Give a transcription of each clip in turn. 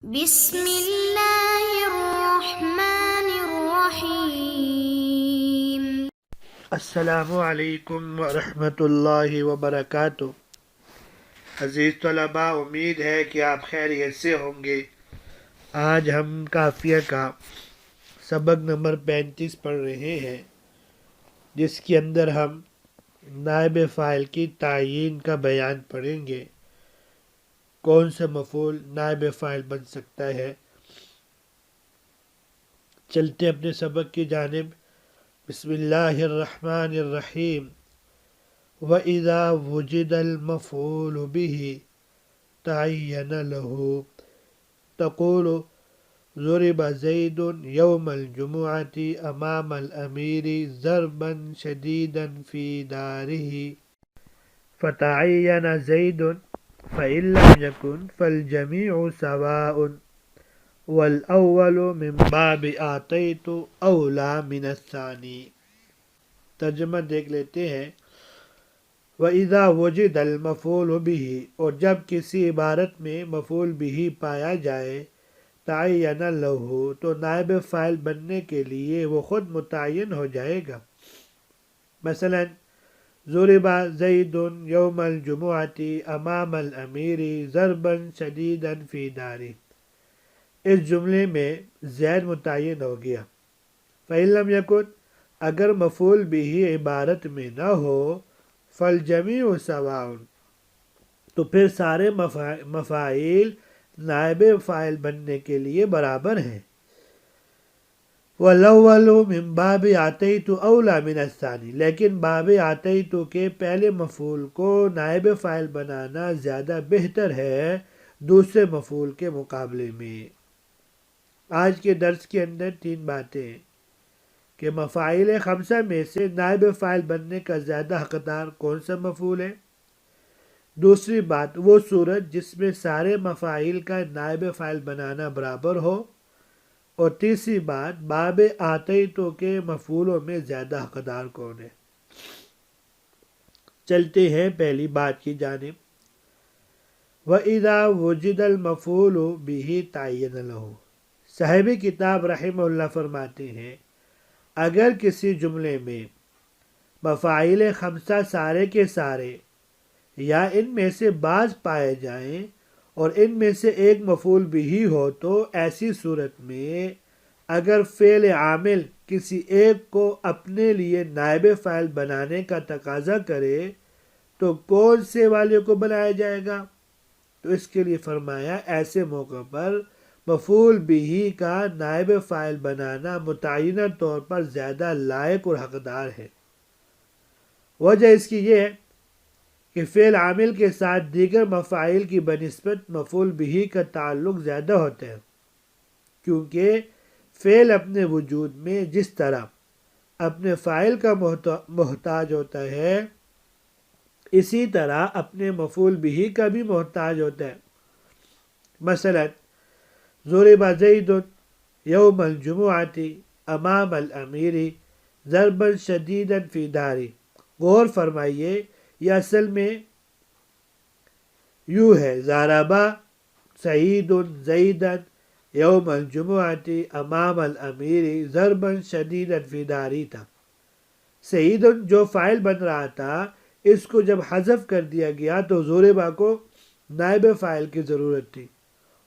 بسم اللہ الرحمن الرحیم۔ السلام علیکم ورحمۃ اللہ وبرکاتہ۔ عزیز طلباء، امید ہے کہ آپ خیریت سے ہوں گے۔ آج ہم قافیہ کا سبق نمبر 35 پڑھ رہے ہیں، جس کے اندر ہم نائب فاعل کی تعیین کا بیان پڑھیں گے۔ کون سا مفعول نائب فاعل بن سکتا ہے؟ چلتے اپنے سبق کی جانب۔ بسم اللہ الرحمن الرحیم۔ وَإِذَا وُجِدَ الْمَفْعُولُ بِهِ تَعَيَّنَ لَهُ تَقُولُ ضُرِبَ زَيْدٌ يَوْمَ الْجُمُعَةِ أَمَامَ الْأَمِيرِ ضَرْبًا شَدِيدًا فِي دَارِهِ فَتَعَيَّنَ زَيْدٌ فَإِنْ لَمْ يَكُنْ فَالْجَمِيعُ سَوَاءٌ وَالْأَوَّلُ مِنْ بَابِ آتَيْتُ أَوْلَى مِنَ الثَّانِي۔ ترجمہ دیکھ لیتے ہیں۔ وَإِذَا وُجِدَ الْمَفْعُولُ بِهِ، اور جب کسی عبارت میں مفعول بِهِ پایا جائے، تعین لہ، تو نائب فاعل بننے کے لیے وہ خود متعین ہو جائے گا۔ مثلا ضرب زید یوم الجمعۃ امام الامیر ضربا شدیدا فی دارہ، اس جملے میں زید متعین ہو گیا۔ فإن لم یکن، اگر مفعول بِهِ عبارت میں نہ ہو، فالجمیع سواء، تو پھر سارے مفاعیل نائب فاعل بننے کے لیے برابر ہیں۔ وَالْأَوَّلُ مِنْ بَابِ آتَيْتُ أَوْلَى مِنَ الثَّانِي، لیکن باب آتیت کے پہلے مفعول کو نائب فاعل بنانا زیادہ بہتر ہے دوسرے مفعول کے مقابلے میں۔ آج کے درس کے اندر 3 باتیں ہیں کہ مفاعیل خمسہ میں سے نائب فاعل بننے کا زیادہ حقدار کون سا مفعول ہے۔ دوسری بات، وہ صورت جس میں سارے مفاعیل کا نائب فاعل بنانا برابر ہو۔ اور تیسری بات، باب آتیتو کے مفعولوں میں زیادہ حقدار کون ہے۔ چلتے ہیں پہلی بات کی جانب۔ وَإِذَا وُجِدَ الْمَفْعُولُ بِهِ تَعَيَّنَ لَهُ، صاحب کتاب رحمہ اللہ فرماتے ہیں، اگر کسی جملے میں مفاعیل خمسہ سارے کے سارے یا ان میں سے بعض پائے جائیں اور ان میں سے ایک مفعول بِهِ ہو، تو ایسی صورت میں اگر فعل عامل کسی ایک کو اپنے لیے نائب فاعل بنانے کا تقاضا کرے تو کون سے والے کو بنایا جائے گا؟ تو اس کے لیے فرمایا، ایسے موقع پر مفعول بِهِ کا نائب فاعل بنانا متعینہ طور پر زیادہ لائق اور حقدار ہے۔ وجہ اس کی یہ ہے کہ فعل عامل کے ساتھ دیگر مفاعیل کی بنسبت مفعول بِهِ کا تعلق زیادہ ہوتا ہے، کیونکہ فعل اپنے وجود میں جس طرح اپنے فاعل کا محتاج ہوتا ہے، اسی طرح اپنے مفعول بِهِ کا بھی محتاج ہوتا ہے۔ مثلا ضرب زید یوم الجمعۃ امام الامیر ضربا شدیدا فی دارہ، غور فرمائیے، یہ اصل میں یوں ہے، ضرب سعید زیدا یوم الجمعۃ امام الامیر ضربا شدیدا فی دارہ تھا۔ سعید جو فاعل بن رہا تھا، اس کو جب حذف کر دیا گیا تو ضربہ کو نائب فاعل کی ضرورت تھی،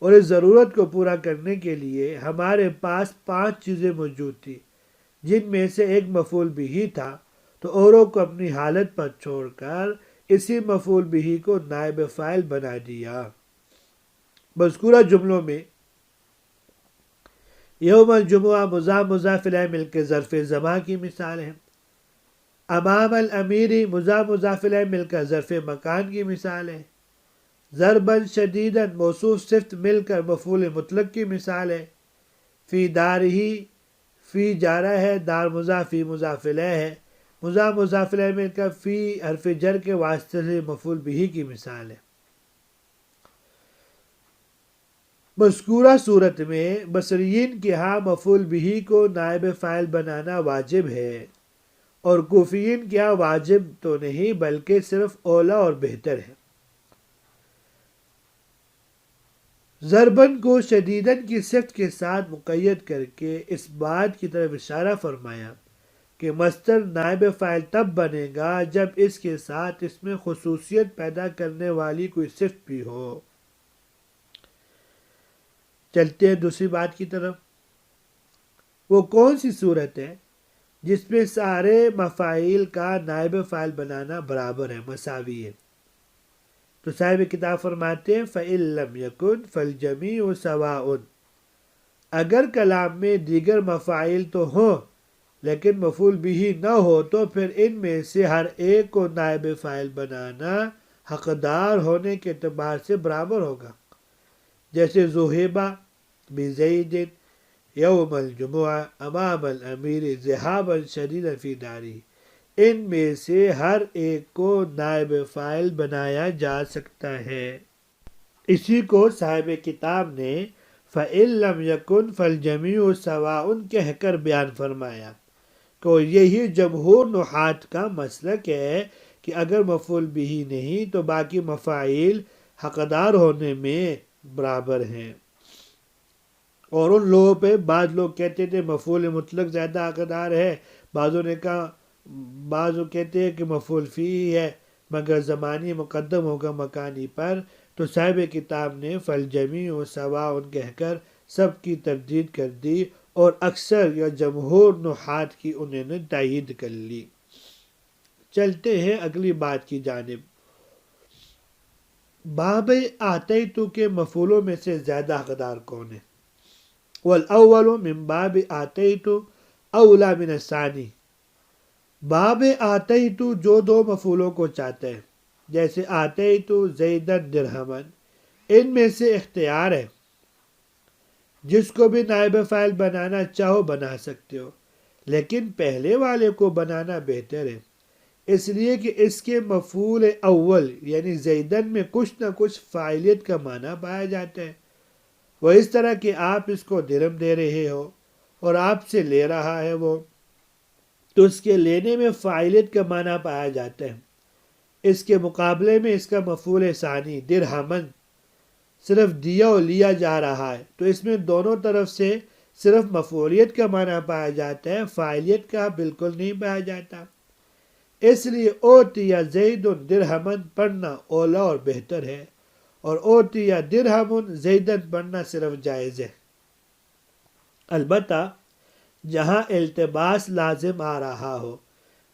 اور اس ضرورت کو پورا کرنے کے لیے ہمارے پاس 5 چیزیں موجود تھی، جن میں سے ایک مفعول بِهِ تھا، تو اوروں کو اپنی حالت پر چھوڑ کر اسی مفعول بِهِ کو نائب فاعل بنا دیا۔ مذکورہ جملوں میں یوم الجمعہ مضاف الیہ مل کے ظرف زمان کی مثال ہے، امام الامیر مضاف الیہ مل کر ظرف مکان کی مثال ہے، ضربا شدیدا موصوف صفت مل کر مفعول مطلق کی مثال ہے، فی دارہ فی جارہ ہے، دار مضاف الیہ ہے، مضاف الیہ مل کر فی حرف جر کے واسطے سے مفعول بِهِ کی مثال ہے۔ مذکورہ صورت میں بصریین کے ہاں مفعول بِهِ کو نائب فاعل بنانا واجب ہے، اور کوفیین کے ہاں واجب تو نہیں بلکہ صرف اولیٰ اور بہتر ہے۔ ضربن کو شدیدن کی صفت کے ساتھ مقید کر کے اس بات کی طرف اشارہ فرمایا کہ مصدر نائب فاعل تب بنے گا جب اس کے ساتھ اس میں خصوصیت پیدا کرنے والی کوئی صفت بھی ہو۔ چلتے ہیں دوسری بات کی طرف۔ وہ کون سی صورت ہے جس میں سارے مفاعیل کا نائب فاعل بنانا برابر ہے، مساوی ہے؟ تو صاحب کتاب فرماتے ہیں فَإِن لَّمْ يَكُن فَالْجَمِيعُ سَوَاءٌ، اگر کلام میں دیگر مفاعیل تو ہوں لیکن مفعول بھی نہ ہو تو پھر ان میں سے ہر ایک کو نائب فاعل بنانا حقدار ہونے کے اعتبار سے برابر ہوگا، جیسے ذُهِبَ بِزَیدٍ یوم الجمعہ امام الامیر ذہابا شدیدا فی داری، ان میں سے ہر ایک کو نائب فاعل بنایا جا سکتا ہے۔ اسی کو صاحب کتاب نے فَإِن لَّمْ يَكُن فَالْجَمِيعُ سَوَاءٌ کہہ کر بیان فرمایا کہ یہی جمہور نحات کا مسلک ہے کہ اگر مفعول بھی نہیں تو باقی مفاعیل حقدار ہونے میں برابر ہیں۔ اور ان لوگوں پہ بعض لوگ کہتے تھے مفعول مطلق زیادہ حقدار ہے، بعضوں نے کہا، بعض کہتے ہیں کہ مفعول فیہ ہے مگر زمانی مقدم ہوگا مکانی پر، تو صاحب کتاب نے فَالْجَمِيعُ سَوَاءٌ کہہ کر سب کی تردید کر دی اور اکثر یا جمہور نحات کی انہوں نے تائید کر لی۔ چلتے ہیں اگلی بات کی جانب۔ باب آتیتو کے مفعولوں میں سے زیادہ حقدار کون ہے؟ والاول من باب آتیتو اولا من الثانی، باب آتیتو جو دو مفعولوں کو چاہتا ہے، جیسے آتیتو زیدن درہمن، ان میں سے اختیار ہے، جس کو بھی نائب فاعل بنانا چاہو بنا سکتے ہو، لیکن پہلے والے کو بنانا بہتر ہے، اس لیے کہ اس کے مفعول اول یعنی زیدن میں کچھ نہ کچھ فاعلیت کا معنی پایا جاتا ہے، وہ اس طرح کہ آپ اس کو درہم دے رہے ہو اور آپ سے لے رہا ہے وہ، تو اس کے لینے میں فاعلیت کا معنی پایا جاتا ہے۔ اس کے مقابلے میں اس کا مفعول ثانی درہمن صرف دیا اور لیا جا رہا ہے، تو اس میں دونوں طرف سے صرف مفعولیت کا معنی پایا جاتا ہے، فاعلیت کا بالکل نہیں پایا جاتا، اس لیے اوتیا زید درہمن پڑھنا اولا اور بہتر ہے، اور اوتیا درہم زیدن پڑھنا صرف جائز ہے۔ البتہ جہاں التباس لازم آ رہا ہو،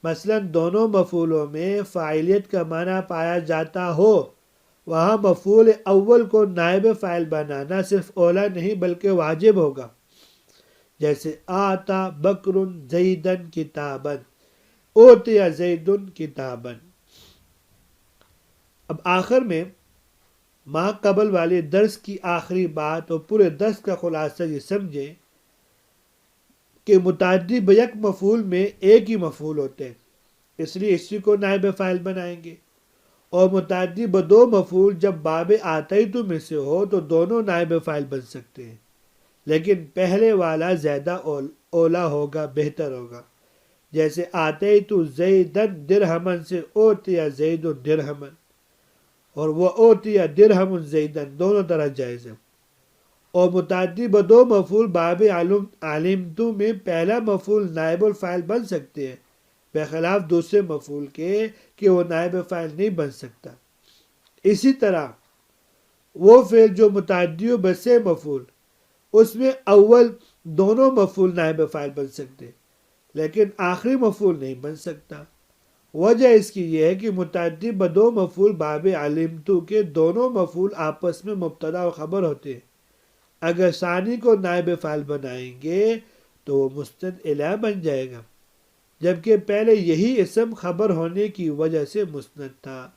مثلا دونوں مفعولوں میں فاعلیت کا معنی پایا جاتا ہو، وہاں مفعول اول کو نائب فاعل بنانا صرف اولا نہیں بلکہ واجب ہوگا، جیسے آتا بکر زیدن کتابن، اوتیا زیدن کتابن۔ اب آخر میں ما قبل والے درس کی آخری بات اور پورے درس کا خلاصہ یہ سمجھیں کہ متعدی بیک مفعول میں ایک ہی مفعول ہوتے ہیں، اس لیے اسی کو نائب فاعل بنائیں گے، اور متعدی بدو مفعول جب باب آتیتو میں سے ہو تو دونوں نائب فاعل بن سکتے ہیں، لیکن پہلے والا زیادہ اولا ہوگا، بہتر ہوگا، جیسے آتیتو زیدن درہمن سے اوتیا زید درہمن، اور وہ اوتیا درہم زیدن دونوں طرح جائز ہے۔ اور متعدی بدو مفعول باب علمتو میں پہلا مفعول نائب الفاعل بن سکتے ہیں، بخلاف دوسرے مفعول کے کہ وہ نائب فاعل نہیں بن سکتا۔ اسی طرح وہ فعل جو متعدی و بسے مفعول، اس میں اول دونوں مفعول نائب فاعل بن سکتے لیکن آخری مفعول نہیں بن سکتا۔ وجہ اس کی یہ ہے کہ متعدی بدو مفعول باب علمتو کے دونوں مفعول آپس میں مبتدا و خبر ہوتے ہیں، اگر ثانی کو نائب فاعل بنائیں گے تو وہ مسند الیہ بن جائے گا، جبکہ پہلے یہی اسم خبر ہونے کی وجہ سے مسند تھا،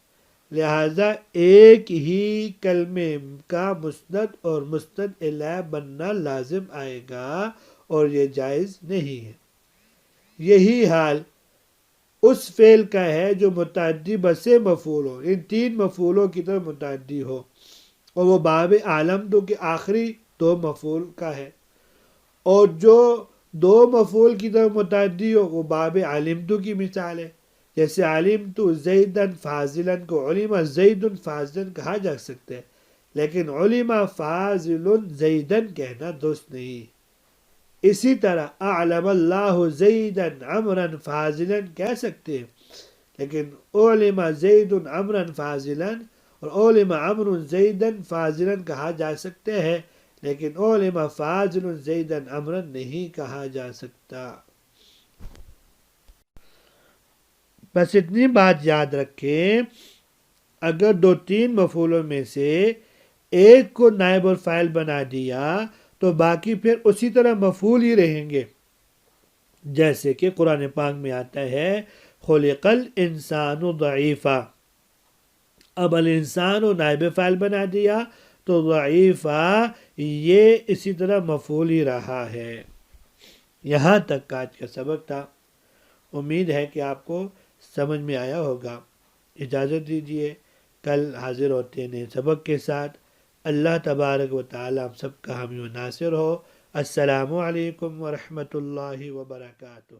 لہذا ایک ہی کلمے کا مسند اور مسند الیہ بننا لازم آئے گا اور یہ جائز نہیں ہے۔ یہی حال اس فعل کا ہے جو متعدی بسے مفعول ہو، ان تین مفعولوں کی طرف متعدی ہو، اور وہ باب علمتو کے آخری دو مفعول کا ہے، اور جو دو مفعول کی طرف متعدی ہو وہ باب علمتو کی مثال ہے، جیسے علمتو زیدن فاضلا کو علم زیدن فاضلا کہا جا سکتا ہے، لیکن علم فاضل زیدن کہنا درست نہیں. اسی طرح اعلم اللہ زیدن عمرا فاضلا کہہ سکتے ہیں، لیکن علم زید عمرا فاضلا اور علم عمر زیدن فاضلا کہا جا سکتے ہیں، لیکن علم فاضل زیدن عمرا نہیں کہا جا سکتا. بس اتنی بات یاد رکھیں، اگر دو تین مفعولوں میں سے ایک کو نائب الفاعل بنا دیا تو باقی پھر اسی طرح مفعول ہی رہیں گے. جیسے کہ قرآن پاک میں آتا ہے خلق الانسان ضعیفا، اب الانسان و نائب فاعل بنا دیا تو ضعیفا یہ اسی طرح مفعول ہی رہا ہے. یہاں تک آج کا سبق تھا. امید ہے کہ آپ کو سمجھ میں آیا ہوگا. اجازت دیجیے، کل حاضر ہوتے ہیں نئے سبق کے ساتھ. اللہ تبارک و تعالی ہم سب کا حامی و ناصر ہو. السلام علیکم ورحمۃ اللہ وبرکاتہ.